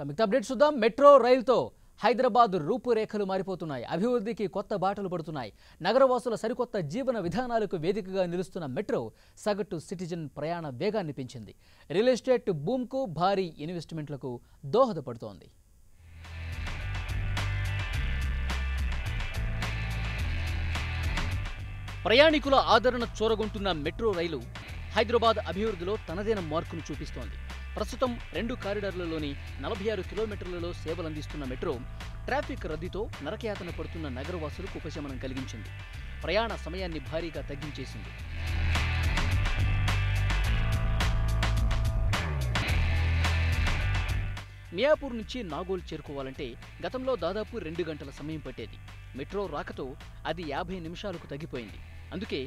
మిగతా అప్డేట్స్ చూద్దాం. మెట్రో రైలుతో హైదరాబాద్ రూపురేఖలు మారిపోతున్నాయి. అభివృద్ధికి కొత్త బాటలు పడుతున్నాయి. నగరవాసుల సరికొత్త జీవన విధానాలకు వేదికగా నిలుస్తున్న మెట్రో సగటు సిటిజన్ ప్రయాణ వేగాన్ని పెంచింది. రియల్ ఎస్టేట్ బూమ్కు భారీ ఇన్వెస్ట్మెంట్లకు దోహదపడుతోంది. ప్రయాణికుల ఆదరణ చూరగొంటున్న మెట్రో రైలు హైదరాబాద్ అభివృద్ధిలో తనదైన మార్కును చూపిస్తోంది. ప్రస్తుతం 2 కారిడార్లలోని 46 కిలోమీటర్లలో సేవలందిస్తున్న మెట్రో ట్రాఫిక్ రద్దీతో నరకయాతన పడుతున్న నగరవాసులకు ఉపశమనం కలిగించింది. ప్రయాణ సమయాన్ని భారీగా తగ్గించేసింది. మియాపూర్ నుంచి నాగోల్ చేరుకోవాలంటే గతంలో దాదాపు 2 గంటల సమయం పట్టేది. మెట్రో రాకతో అది 50 నిమిషాలకు తగ్గిపోయింది. అందుకే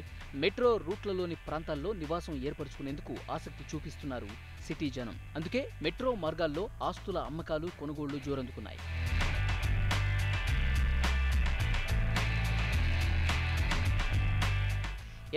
మెట్రో రూట్లలోని ప్రాంతాల్లో నివాసం ఏర్పరచుకునేందుకు ఆసక్తి చూపిస్తున్నారు సిటీ జనం. అందుకే మెట్రో మార్గాల్లో ఆస్తుల అమ్మకాలు కొనుగోళ్లు జోరందుకున్నాయి.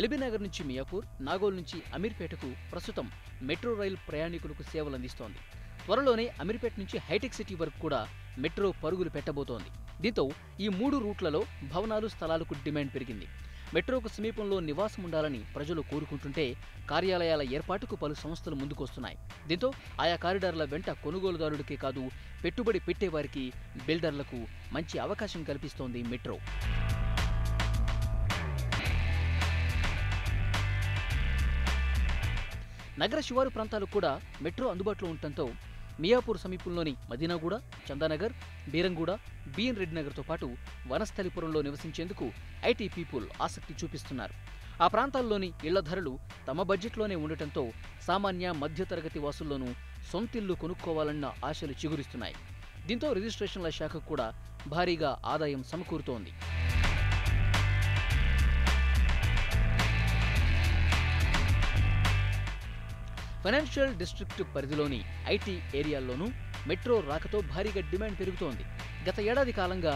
ఎల్బీనగర్ నుంచి మియాపూర్, నాగోల్ నుంచి అమీర్పేటకు ప్రస్తుతం మెట్రో రైలు ప్రయాణికులకు సేవలందిస్తోంది. త్వరలోనే అమీర్పేట నుంచి హైటెక్ సిటీ వరకు కూడా మెట్రో పరుగులు పెట్టబోతోంది. దీంతో ఈ 3 రూట్లలో భవనాలు, స్థలాలకు డిమాండ్ పెరిగింది. మెట్రోకు సమీపంలో నివాసం ఉండాలని ప్రజలు కోరుకుంటుంటే కార్యాలయాల ఏర్పాటుకు పలు సంస్థలు ముందుకొస్తున్నాయి. దీంతో ఆయా కారిడార్ల వెంట కొనుగోలుదారుడికే కాదు, పెట్టుబడి పెట్టేవారికి, బిల్డర్లకు మంచి అవకాశం కల్పిస్తోంది మెట్రో. నగర శివారు ప్రాంతాలకు కూడా మెట్రో అందుబాటులో ఉండటంతో మియాపూర్ సమీపంలోని మదీనాగూడ, చందానగర్, బీరంగూడ, బిఎన్ రెడ్డి నగర్తో పాటు వనస్థలిపురంలో నివసించేందుకు ఐటీ పీపుల్ ఆసక్తి చూపిస్తున్నారు. ఆ ప్రాంతాల్లోని ఇళ్ల ధరలు తమ బడ్జెట్లోనే ఉండటంతో సామాన్య మధ్యతరగతి వాసుల్లోనూ సొంతిల్లు కొనుక్కోవాలన్న ఆశలు చిగురిస్తున్నాయి. దీంతో రిజిస్ట్రేషన్ల శాఖకు కూడా భారీగా ఆదాయం సమకూరుతోంది. ఫైనాన్షియల్ డిస్ట్రిక్ట్ పరిధిలోని ఐటీ ఏరియాల్లోనూ మెట్రో రాకతో భారీగా డిమాండ్ పెరుగుతోంది. గత ఏడాది కాలంగా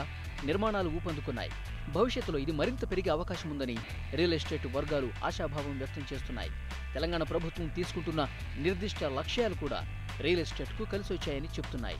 నిర్మాణాలు ఊపందుకున్నాయి. భవిష్యత్తులో ఇది మరింత పెరిగే అవకాశం ఉందని రియల్ ఎస్టేట్ వర్గాలు ఆశాభావం వ్యక్తం చేస్తున్నాయి. తెలంగాణ ప్రభుత్వం తీసుకుంటున్న నిర్దిష్ట లక్ష్యాలు కూడా రియల్ ఎస్టేట్కు కలిసొచ్చాయని చెబుతున్నాయి.